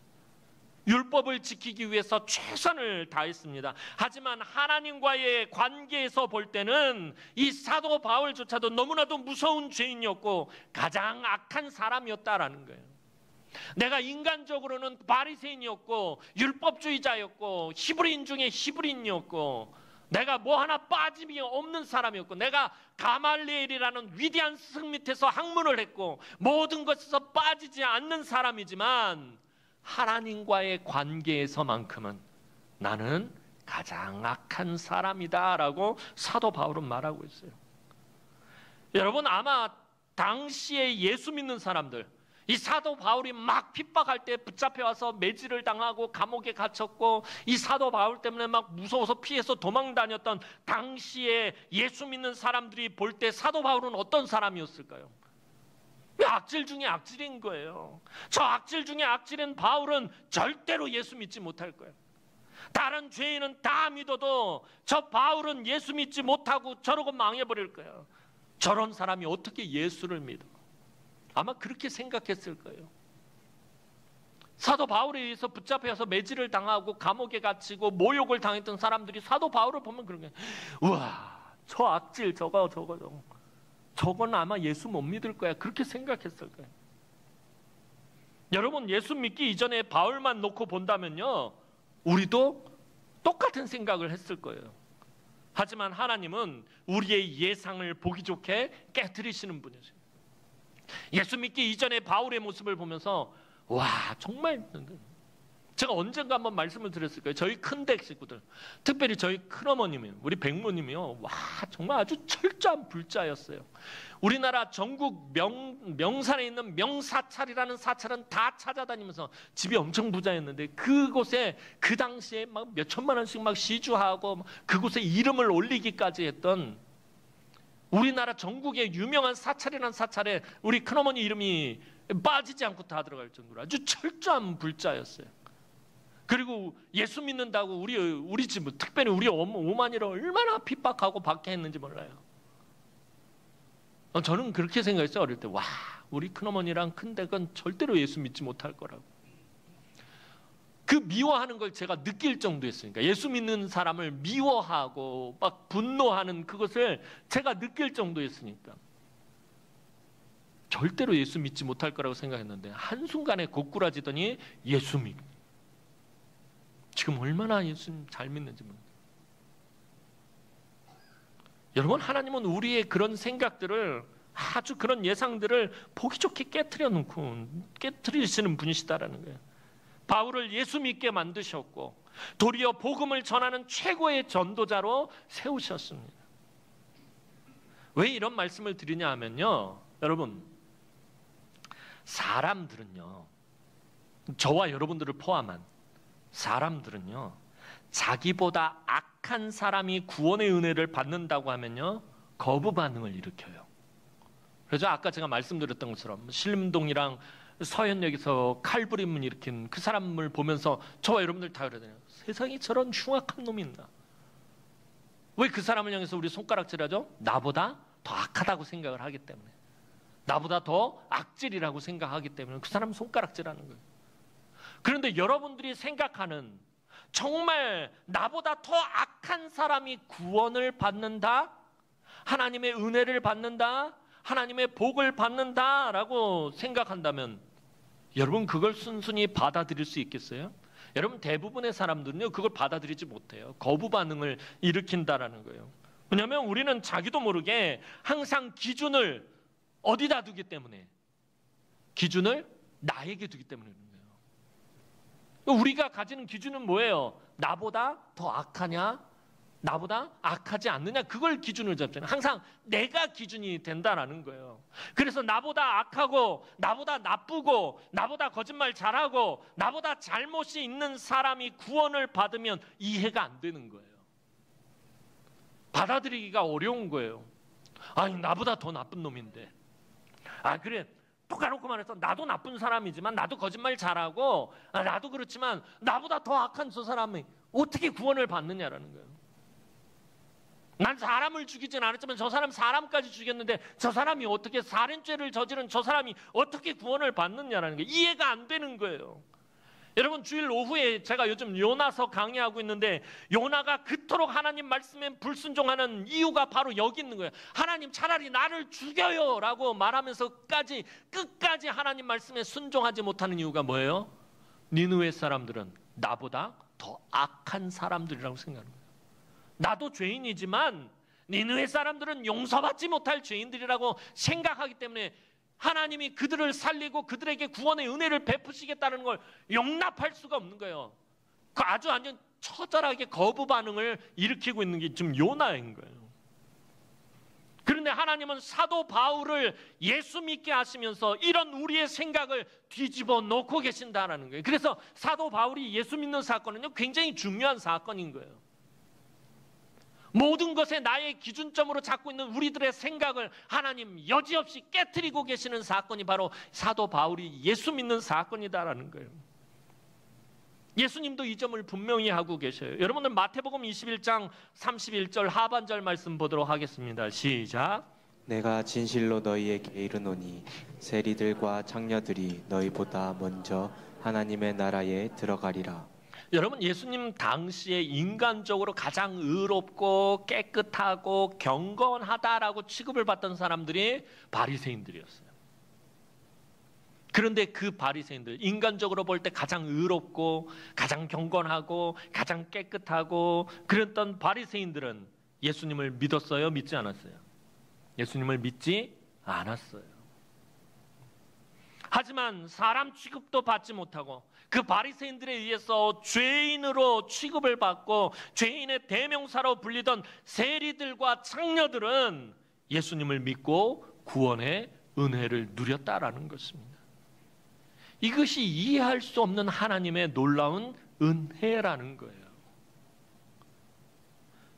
Speaker 1: 율법을 지키기 위해서 최선을 다했습니다. 하지만 하나님과의 관계에서 볼 때는 이 사도 바울조차도 너무나도 무서운 죄인이었고 가장 악한 사람이었다라는 거예요. 내가 인간적으로는 바리새인이었고 율법주의자였고 히브리인 중에 히브리인이었고 내가 뭐 하나 빠짐이 없는 사람이었고 내가 가말리엘이라는 위대한 스승 밑에서 학문을 했고 모든 것에서 빠지지 않는 사람이지만 하나님과의 관계에서만큼은 나는 가장 악한 사람이다라고 사도 바울은 말하고 있어요. 여러분, 아마 당시에 예수 믿는 사람들, 이 사도 바울이 막 핍박할 때 붙잡혀 와서 매질을 당하고 감옥에 갇혔고 이 사도 바울 때문에 막 무서워서 피해서 도망 다녔던 당시에 예수 믿는 사람들이 볼 때 사도 바울은 어떤 사람이었을까요? 악질 중에 악질인 거예요. 저 악질 중에 악질인 바울은 절대로 예수 믿지 못할 거예요. 다른 죄인은 다 믿어도 저 바울은 예수 믿지 못하고 저러고 망해버릴 거예요. 저런 사람이 어떻게 예수를 믿어? 아마 그렇게 생각했을 거예요. 사도 바울에 의해서 붙잡혀서 매질을 당하고 감옥에 갇히고 모욕을 당했던 사람들이 사도 바울을 보면 그런 거예요. 우와, 저 악질 저거. 저건 아마 예수 못 믿을 거야. 그렇게 생각했을 거예요. 여러분, 예수 믿기 이전에 바울만 놓고 본다면요, 우리도 똑같은 생각을 했을 거예요. 하지만 하나님은 우리의 예상을 보기 좋게 깨트리시는 분이세요. 예수 믿기 이전에 바울의 모습을 보면서 와, 정말 제가 언젠가 한번 말씀을 드렸을 거예요. 저희 큰댁 식구들, 특별히 저희 큰어머님이요, 우리 백모님이요, 와, 정말 아주 철저한 불자였어요. 우리나라 전국 명산에 있는 명사찰이라는 사찰은 다 찾아다니면서 집이 엄청 부자였는데 그곳에 그 당시에 막 몇 천만 원씩 막 시주하고 그곳에 이름을 올리기까지 했던 우리나라 전국의 유명한 사찰이라는 사찰에 우리 큰어머니 이름이 빠지지 않고 다 들어갈 정도로 아주 철저한 불자였어요. 그리고 예수 믿는다고 우리 집, 특별히 우리 어머니를 얼마나 핍박하고 박해했는지 몰라요. 저는 그렇게 생각했어요. 어릴 때. 와, 우리 큰어머니랑 큰댁은 절대로 예수 믿지 못할 거라고. 그 미워하는 걸 제가 느낄 정도였으니까, 예수 믿는 사람을 미워하고 막 분노하는 그것을 제가 느낄 정도였으니까 절대로 예수 믿지 못할 거라고 생각했는데 한순간에 고꾸라지더니 예수 믿. 지금 얼마나 예수님 잘 믿는지 모르겠어요. 여러분, 하나님은 우리의 그런 생각들을, 아주 그런 예상들을 보기 좋게 깨트리시는 분이시다라는 거예요. 바울을 예수 믿게 만드셨고 도리어 복음을 전하는 최고의 전도자로 세우셨습니다. 왜 이런 말씀을 드리냐 하면요, 여러분, 사람들은요, 저와 여러분들을 포함한 사람들은요, 자기보다 악한 사람이 구원의 은혜를 받는다고 하면요, 거부 반응을 일으켜요. 그래서 아까 제가 말씀드렸던 것처럼 신림동이랑 서현역에서 칼부림을 일으킨 그 사람을 보면서 저와 여러분들 다 그러잖아요. 세상에 저런 흉악한 놈이 있나? 왜 그 사람을 향해서 우리 손가락질하죠? 나보다 더 악하다고 생각을 하기 때문에, 나보다 더 악질이라고 생각하기 때문에 그 사람 손가락질하는 거예요. 그런데 여러분들이 생각하는 정말 나보다 더 악한 사람이 구원을 받는다, 하나님의 은혜를 받는다, 하나님의 복을 받는다라고 생각한다면 여러분 그걸 순순히 받아들일 수 있겠어요? 여러분, 대부분의 사람들은요, 그걸 받아들이지 못해요. 거부 반응을 일으킨다라는 거예요. 왜냐하면 우리는 자기도 모르게 항상 기준을 어디다 두기 때문에, 기준을 나에게 두기 때문에 그런 거예요. 우리가 가지는 기준은 뭐예요? 나보다 더 악하냐? 나보다 악하지 않느냐? 그걸 기준을 잡잖아요. 항상 내가 기준이 된다라는 거예요. 그래서 나보다 악하고 나보다 나쁘고 나보다 거짓말 잘하고 나보다 잘못이 있는 사람이 구원을 받으면 이해가 안 되는 거예요. 받아들이기가 어려운 거예요. 아니, 나보다 더 나쁜 놈인데, 아 그래, 또 까놓고 말해서 나도 나쁜 사람이지만, 나도 거짓말 잘하고, 나도 그렇지만 나보다 더 악한 저 사람이 어떻게 구원을 받느냐라는 거예요. 난 사람을 죽이진 않았지만 저 사람 사람까지 죽였는데 저 사람이 어떻게 살인죄를 저지른 저 사람이 어떻게 구원을 받느냐라는 게 이해가 안 되는 거예요. 여러분, 주일 오후에 제가 요즘 요나서 강의하고 있는데 요나가 그토록 하나님 말씀에 불순종하는 이유가 바로 여기 있는 거예요. 하나님 차라리 나를 죽여요 라고 말하면서까지 끝까지 하나님 말씀에 순종하지 못하는 이유가 뭐예요? 니느웨 사람들은 나보다 더 악한 사람들이라고 생각하는 거예요. 나도 죄인이지만 니느웨 사람들은 용서받지 못할 죄인들이라고 생각하기 때문에 하나님이 그들을 살리고 그들에게 구원의 은혜를 베푸시겠다는 걸 용납할 수가 없는 거예요. 그 아주 완전 처절하게 거부 반응을 일으키고 있는 게 지금 요나인 거예요. 그런데 하나님은 사도 바울을 예수 믿게 하시면서 이런 우리의 생각을 뒤집어 놓고 계신다는 거예요. 그래서 사도 바울이 예수 믿는 사건은요, 굉장히 중요한 사건인 거예요. 모든 것에 나의 기준점으로 잡고 있는 우리들의 생각을 하나님 여지없이 깨트리고 계시는 사건이 바로 사도 바울이 예수 믿는 사건이다라는 거예요. 예수님도 이 점을 분명히 하고 계셔요. 여러분들 마태복음 21장 31절 하반절 말씀 보도록 하겠습니다. 시작.
Speaker 2: 내가 진실로 너희에게 이르노니 세리들과 창녀들이 너희보다 먼저 하나님의 나라에 들어가리라.
Speaker 1: 여러분, 예수님 당시에 인간적으로 가장 의롭고 깨끗하고 경건하다라고 취급을 받던 사람들이 바리새인들이었어요. 그런데 그 바리새인들, 인간적으로 볼 때 가장 의롭고 가장 경건하고 가장 깨끗하고 그랬던 바리새인들은 예수님을 믿었어요? 믿지 않았어요? 예수님을 믿지 않았어요. 하지만 사람 취급도 받지 못하고 그 바리새인들에 의해서 죄인으로 취급을 받고 죄인의 대명사로 불리던 세리들과 창녀들은 예수님을 믿고 구원의 은혜를 누렸다라는 것입니다. 이것이 이해할 수 없는 하나님의 놀라운 은혜라는 거예요.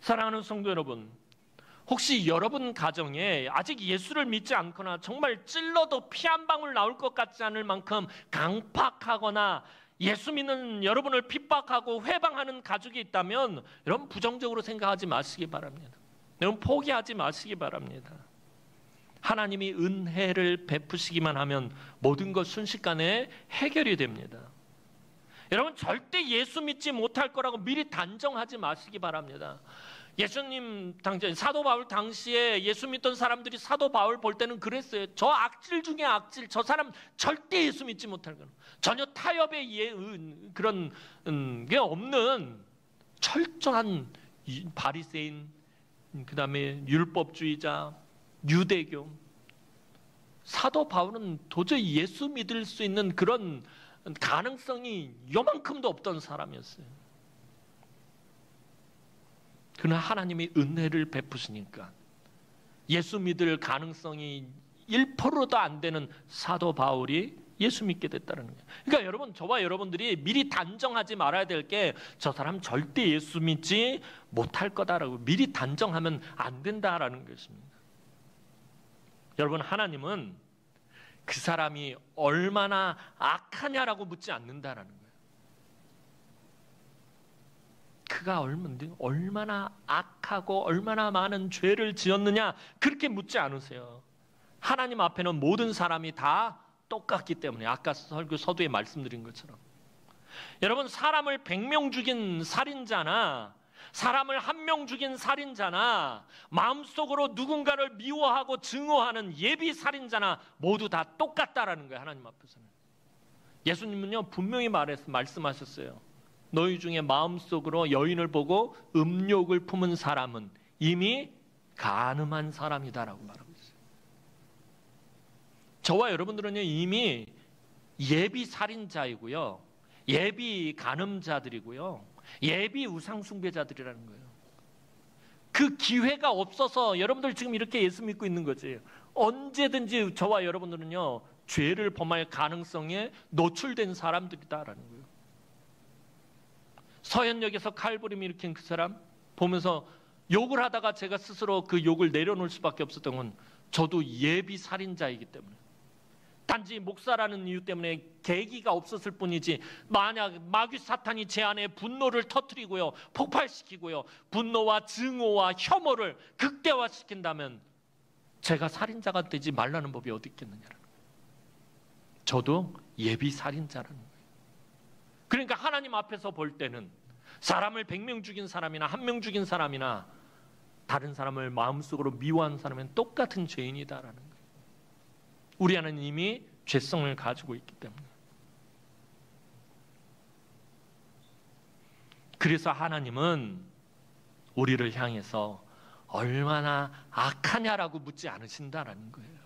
Speaker 1: 사랑하는 성도 여러분, 혹시 여러분 가정에 아직 예수를 믿지 않거나 정말 찔러도 피 한 방울 나올 것 같지 않을 만큼 강팍하거나 예수 믿는 여러분을 핍박하고 회방하는 가족이 있다면 여러분 부정적으로 생각하지 마시기 바랍니다. 여러분 포기하지 마시기 바랍니다. 하나님이 은혜를 베푸시기만 하면 모든 것 순식간에 해결이 됩니다. 여러분 절대 예수 믿지 못할 거라고 미리 단정하지 마시기 바랍니다. 예수님 당시 사도 바울 당시에 예수 믿던 사람들이 사도 바울 볼 때는 그랬어요. 저 악질 중에 악질, 저 사람 절대 예수 믿지 못할 거는 전혀 타협의 그런 게 없는 철저한 바리새인, 그 다음에 율법주의자, 유대교. 사도 바울은 도저히 예수 믿을 수 있는 그런 가능성이 요만큼도 없던 사람이었어요. 그러나 하나님이 은혜를 베푸시니까 예수 믿을 가능성이 1%도 안 되는 사도 바울이 예수 믿게 됐다는 거예요. 그러니까 여러분, 저와 여러분들이 미리 단정하지 말아야 될 게 저 사람 절대 예수 믿지 못할 거다라고 미리 단정하면 안 된다라는 것입니다. 여러분, 하나님은 그 사람이 얼마나 악하냐라고 묻지 않는다라는 거예요. 그가 얼마나 악하고 얼마나 많은 죄를 지었느냐 그렇게 묻지 않으세요. 하나님 앞에는 모든 사람이 다 똑같기 때문에 아까 설교 서두에 말씀드린 것처럼 여러분, 사람을 100명 죽인 살인자나 사람을 1명 죽인 살인자나 마음속으로 누군가를 미워하고 증오하는 예비 살인자나 모두 다 똑같다라는 거예요. 하나님 앞에서는. 예수님은요 분명히 말씀하셨어요. 너희 중에 마음속으로 여인을 보고 음욕을 품은 사람은 이미 간음한 사람이다라고 말하고 있어요. 저와 여러분들은요 이미 예비 살인자이고요, 예비 간음자들이고요, 예비 우상 숭배자들이라는 거예요. 그 기회가 없어서 여러분들 지금 이렇게 예수 믿고 있는 거지. 언제든지 저와 여러분들은요 죄를 범할 가능성에 노출된 사람들이다라는 거예요. 서현역에서 칼부림 일으킨 그 사람 보면서 욕을 하다가 제가 스스로 그 욕을 내려놓을 수밖에 없었던 건 저도 예비 살인자이기 때문에 단지 목사라는 이유 때문에 계기가 없었을 뿐이지, 만약 마귀 사탄이 제 안에 분노를 터뜨리고요, 폭발시키고요, 분노와 증오와 혐오를 극대화시킨다면 제가 살인자가 되지 말라는 법이 어디 있겠느냐는 거예요. 저도 예비 살인자라는 거예요. 그러니까 하나님 앞에서 볼 때는 사람을 100명 죽인 사람이나 1명 죽인 사람이나 다른 사람을 마음속으로 미워한 사람은 똑같은 죄인이다라는 거예요. 우리 안에는 이미 죄성을 가지고 있기 때문에. 그래서 하나님은 우리를 향해서 얼마나 악하냐라고 묻지 않으신다라는 거예요.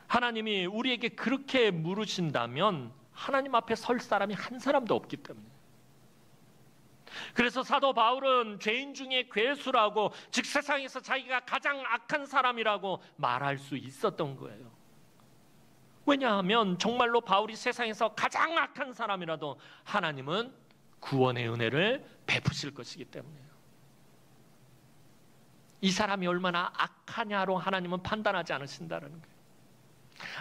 Speaker 1: 하나님이 우리에게 그렇게 물으신다면 하나님 앞에 설 사람이 한 사람도 없기 때문에. 그래서 사도 바울은 죄인 중에 괴수라고, 즉 세상에서 자기가 가장 악한 사람이라고 말할 수 있었던 거예요. 왜냐하면 정말로 바울이 세상에서 가장 악한 사람이라도 하나님은 구원의 은혜를 베푸실 것이기 때문이에요. 이 사람이 얼마나 악하냐로 하나님은 판단하지 않으신다는 거예요.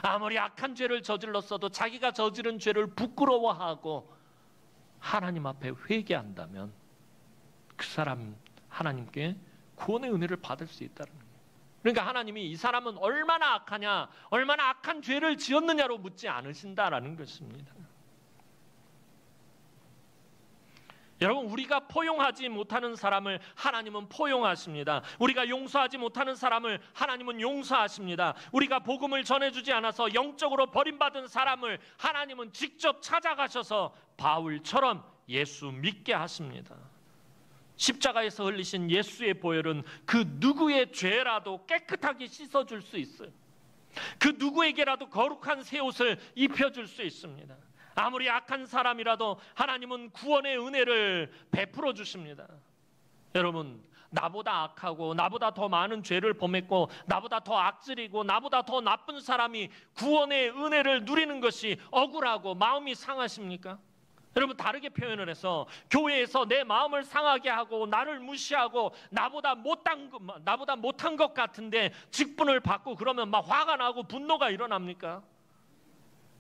Speaker 1: 아무리 악한 죄를 저질렀어도 자기가 저지른 죄를 부끄러워하고 하나님 앞에 회개한다면 그 사람 하나님께 구원의 은혜를 받을 수 있다는 거예요. 그러니까 하나님이 이 사람은 얼마나 악하냐, 얼마나 악한 죄를 지었느냐로 묻지 않으신다라는 것입니다. 여러분, 우리가 포용하지 못하는 사람을 하나님은 포용하십니다. 우리가 용서하지 못하는 사람을 하나님은 용서하십니다. 우리가 복음을 전해주지 않아서 영적으로 버림받은 사람을 하나님은 직접 찾아가셔서 바울처럼 예수 믿게 하십니다. 십자가에서 흘리신 예수의 보혈은 그 누구의 죄라도 깨끗하게 씻어줄 수 있어요. 그 누구에게라도 거룩한 새 옷을 입혀줄 수 있습니다. 아무리 악한 사람이라도 하나님은 구원의 은혜를 베풀어 주십니다. 여러분, 나보다 악하고 나보다 더 많은 죄를 범했고 나보다 더 악질이고 나보다 더 나쁜 사람이 구원의 은혜를 누리는 것이 억울하고 마음이 상하십니까? 여러분, 다르게 표현을 해서 교회에서 내 마음을 상하게 하고 나를 무시하고 나보다 못한 것 같은데 직분을 받고 그러면 막 화가 나고 분노가 일어납니까?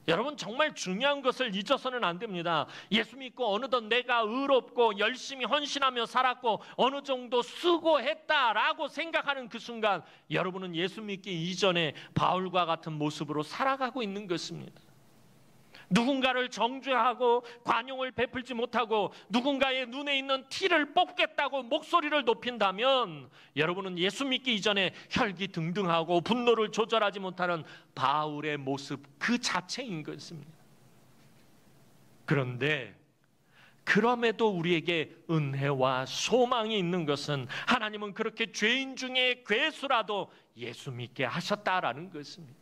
Speaker 1: 여러분, 정말 중요한 것을 잊어서는 안 됩니다. 예수 믿고 어느덧 내가 의롭고 열심히 헌신하며 살았고 어느 정도 수고했다라고 생각하는 그 순간 여러분은 예수 믿기 이전에 바울과 같은 모습으로 살아가고 있는 것입니다. 누군가를 정죄하고 관용을 베풀지 못하고 누군가의 눈에 있는 티를 뽑겠다고 목소리를 높인다면 여러분은 예수 믿기 이전에 혈기등등하고 분노를 조절하지 못하는 바울의 모습 그 자체인 것입니다. 그런데 그럼에도 우리에게 은혜와 소망이 있는 것은 하나님은 그렇게 죄인 중에 괴수라도 예수 믿게 하셨다라는 것입니다.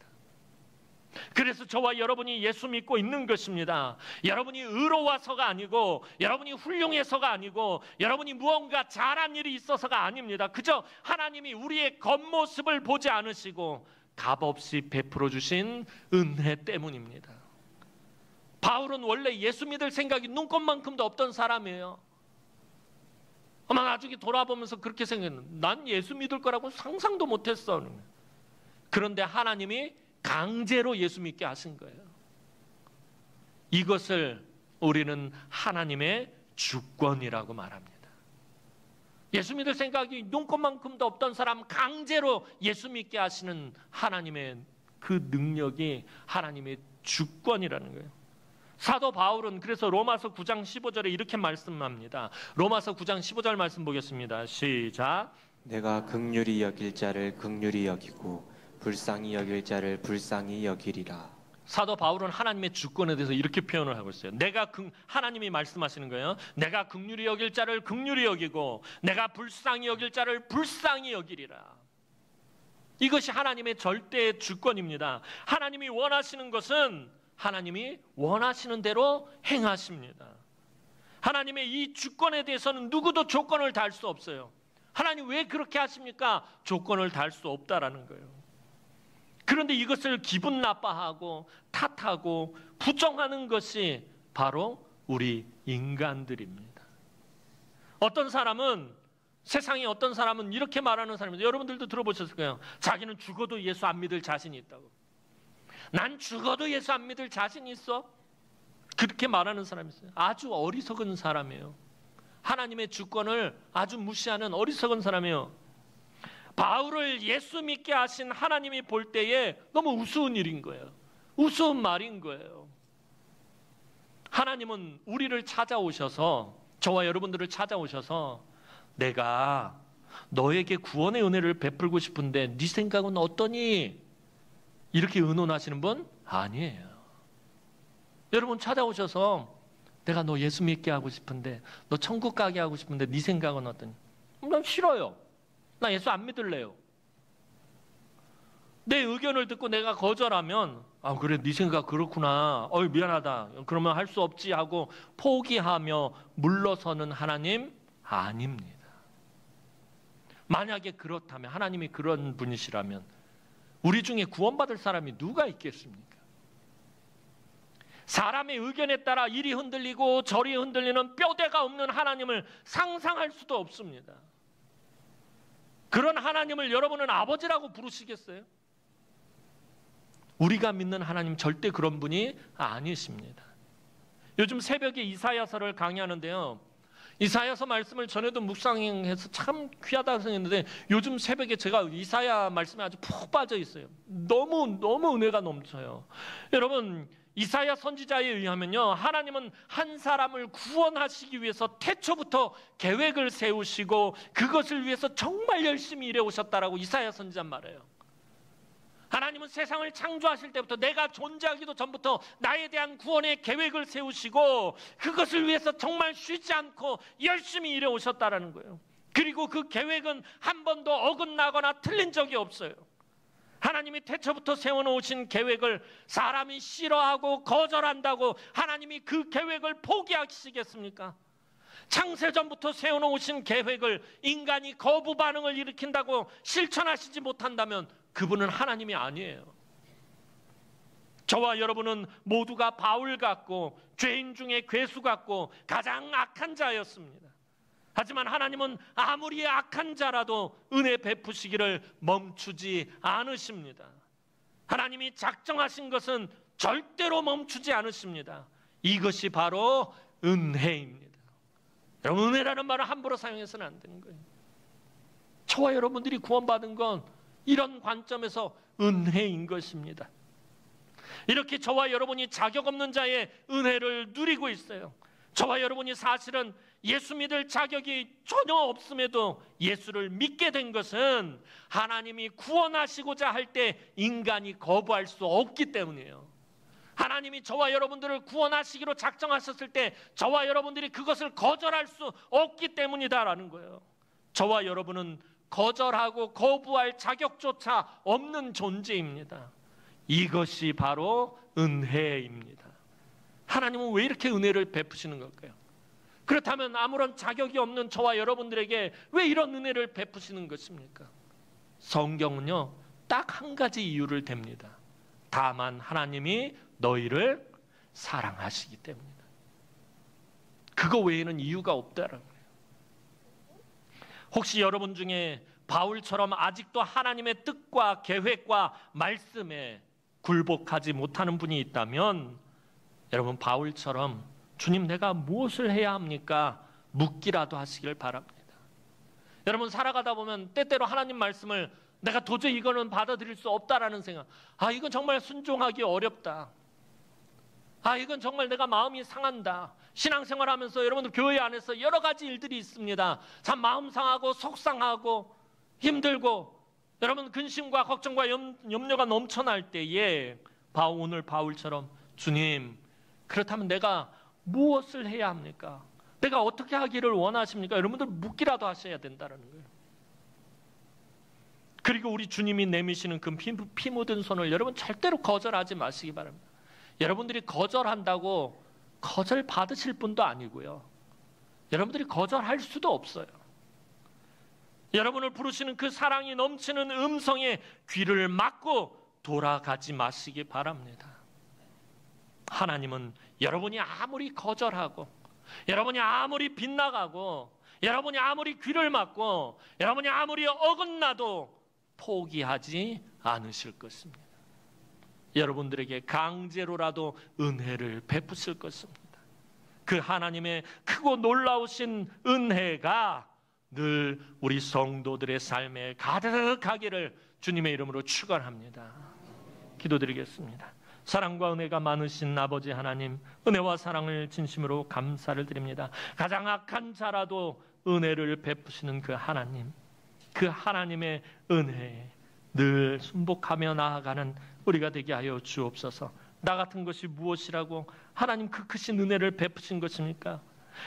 Speaker 1: 그래서 저와 여러분이 예수 믿고 있는 것입니다. 여러분이 의로워서가 아니고 여러분이 훌륭해서가 아니고 여러분이 무언가 잘한 일이 있어서가 아닙니다. 그저 하나님이 우리의 겉모습을 보지 않으시고 값없이 베풀어 주신 은혜 때문입니다. 바울은 원래 예수 믿을 생각이 눈꼽만큼도 없던 사람이에요. 아마 나중에 돌아보면서 그렇게 생각했는데 난 예수 믿을 거라고 상상도 못했어. 그런데 하나님이 강제로 예수 믿게 하신 거예요. 이것을 우리는 하나님의 주권이라고 말합니다. 예수 믿을 생각이 눈꼽만큼도 없던 사람 강제로 예수 믿게 하시는 하나님의 그 능력이 하나님의 주권이라는 거예요. 사도 바울은 그래서 로마서 9장 15절에 이렇게 말씀합니다. 로마서 9장 15절 말씀 보겠습니다. 시작.
Speaker 2: 내가 긍휼히 여길 자를 긍휼히 여기고 불쌍히 여길 자를 불쌍히 여기리라.
Speaker 1: 사도 바울은 하나님의 주권에 대해서 이렇게 표현을 하고 있어요. 하나님이 말씀하시는 거예요. 내가 긍휼히 여길 자를 긍휼히 여기고 내가 불쌍히 여길 자를 불쌍히 여기리라. 이것이 하나님의 절대 주권입니다. 하나님이 원하시는 것은 하나님이 원하시는 대로 행하십니다. 하나님의 이 주권에 대해서는 누구도 조건을 달 수 없어요. 하나님 왜 그렇게 하십니까? 조건을 달 수 없다라는 거예요. 그런데 이것을 기분 나빠하고 탓하고 부정하는 것이 바로 우리 인간들입니다. 세상에 어떤 사람은 이렇게 말하는 사람입니다. 여러분들도 들어보셨을 거예요. 자기는 죽어도 예수 안 믿을 자신이 있다고. 난 죽어도 예수 안 믿을 자신 있어? 그렇게 말하는 사람이 있어요. 아주 어리석은 사람이에요. 하나님의 주권을 아주 무시하는 어리석은 사람이에요. 바울을 예수 믿게 하신 하나님이 볼 때에 너무 우스운 일인 거예요. 우스운 말인 거예요. 하나님은 우리를 찾아오셔서, 저와 여러분들을 찾아오셔서 내가 너에게 구원의 은혜를 베풀고 싶은데 네 생각은 어떠니? 이렇게 의논하시는 분 아니에요. 여러분 찾아오셔서 내가 너 예수 믿게 하고 싶은데, 너 천국 가게 하고 싶은데 네 생각은 어떠니? 난 싫어요. 나 예수 안 믿을래요. 내 의견을 듣고 내가 거절하면 그래 네 생각 그렇구나. 미안하다. 그러면 할 수 없지 하고 포기하며 물러서는 하나님 아닙니다. 만약에 그렇다면, 하나님이 그런 분이시라면 우리 중에 구원받을 사람이 누가 있겠습니까? 사람의 의견에 따라 이리 흔들리고 저리 흔들리는 뼈대가 없는 하나님을 상상할 수도 없습니다. 그런 하나님을 여러분은 아버지라고 부르시겠어요? 우리가 믿는 하나님 절대 그런 분이 아니십니다. 요즘 새벽에 이사야서를 강의하는데요, 이사야서 말씀을 전에도 묵상해서 참 귀하다고 생각했는데 요즘 새벽에 제가 이사야 말씀에 아주 푹 빠져 있어요. 너무 은혜가 넘쳐요. 여러분, 이사야 선지자에 의하면요, 하나님은 한 사람을 구원하시기 위해서 태초부터 계획을 세우시고 그것을 위해서 정말 열심히 일해 오셨다라고 이사야 선지자 말해요. 하나님은 세상을 창조하실 때부터, 내가 존재하기도 전부터 나에 대한 구원의 계획을 세우시고 그것을 위해서 정말 쉬지 않고 열심히 일해 오셨다라는 거예요. 그리고 그 계획은 한 번도 어긋나거나 틀린 적이 없어요. 하나님이 태초부터 세워놓으신 계획을 사람이 싫어하고 거절한다고 하나님이 그 계획을 포기하시겠습니까? 창세전부터 세워놓으신 계획을 인간이 거부 반응을 일으킨다고 실천하시지 못한다면 그분은 하나님이 아니에요. 저와 여러분은 모두가 바울 같고 죄인 중에 괴수 같고 가장 악한 자였습니다. 하지만 하나님은 아무리 악한 자라도 은혜 베푸시기를 멈추지 않으십니다. 하나님이 작정하신 것은 절대로 멈추지 않으십니다. 이것이 바로 은혜입니다. 여러분, 은혜라는 말을 함부로 사용해서는 안 되는 거예요. 저와 여러분들이 구원받은 건 이런 관점에서 은혜인 것입니다. 이렇게 저와 여러분이 자격 없는 자의 은혜를 누리고 있어요. 저와 여러분이 사실은 예수 믿을 자격이 전혀 없음에도 예수를 믿게 된 것은 하나님이 구원하시고자 할 때 인간이 거부할 수 없기 때문이에요. 하나님이 저와 여러분들을 구원하시기로 작정하셨을 때 저와 여러분들이 그것을 거절할 수 없기 때문이다라는 거예요. 저와 여러분은 거절하고 거부할 자격조차 없는 존재입니다. 이것이 바로 은혜입니다. 하나님은 왜 이렇게 은혜를 베푸시는 걸까요? 그렇다면 아무런 자격이 없는 저와 여러분들에게 왜 이런 은혜를 베푸시는 것입니까? 성경은요, 딱 한 가지 이유를 댑니다. 다만 하나님이 너희를 사랑하시기 때문이다. 그거 외에는 이유가 없다라는 거예요. 혹시 여러분 중에 바울처럼 아직도 하나님의 뜻과 계획과 말씀에 굴복하지 못하는 분이 있다면, 여러분 바울처럼 주님 내가 무엇을 해야 합니까? 묻기라도 하시길 바랍니다. 여러분 살아가다 보면 때때로 하나님 말씀을 내가 도저히 이거는 받아들일 수 없다라는 생각, 이건 정말 순종하기 어렵다, 이건 정말 내가 마음이 상한다. 신앙생활하면서 여러분들 교회 안에서 여러 가지 일들이 있습니다. 참 마음 상하고 속상하고 힘들고 여러분 근심과 걱정과 염려가 넘쳐날 때에 오늘 바울처럼 주님, 그렇다면 내가 무엇을 해야 합니까? 내가 어떻게 하기를 원하십니까? 여러분들 묻기라도 하셔야 된다는 거예요. 그리고 우리 주님이 내미시는 그 피 묻은 손을 여러분 절대로 거절하지 마시기 바랍니다. 여러분들이 거절한다고 거절 받으실 분도 아니고요, 여러분들이 거절할 수도 없어요. 여러분을 부르시는 그 사랑이 넘치는 음성에 귀를 막고 돌아가지 마시기 바랍니다. 하나님은 여러분이 아무리 거절하고, 여러분이 아무리 빗나가고, 여러분이 아무리 귀를 막고, 여러분이 아무리 어긋나도 포기하지 않으실 것입니다. 여러분들에게 강제로라도 은혜를 베푸실 것입니다. 그 하나님의 크고 놀라우신 은혜가 늘 우리 성도들의 삶에 가득하기를 주님의 이름으로 축원합니다. 기도드리겠습니다. 사랑과 은혜가 많으신 아버지 하나님, 은혜와 사랑을 진심으로 감사를 드립니다. 가장 악한 자라도 은혜를 베푸시는 그 하나님, 그 하나님의 은혜에 늘 순복하며 나아가는 우리가 되게 하여 주옵소서. 나 같은 것이 무엇이라고 하나님 그 크신 은혜를 베푸신 것입니까?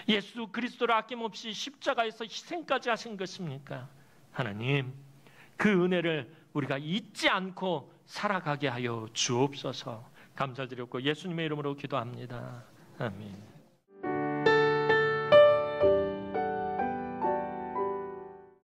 Speaker 1: 예수 그리스도를 아낌없이 십자가에서 희생까지 하신 것입니까? 하나님, 그 은혜를 우리가 잊지 않고 살아가게 하여 주옵소서. 감사드렸고 예수님의 이름으로 기도합니다. 아멘.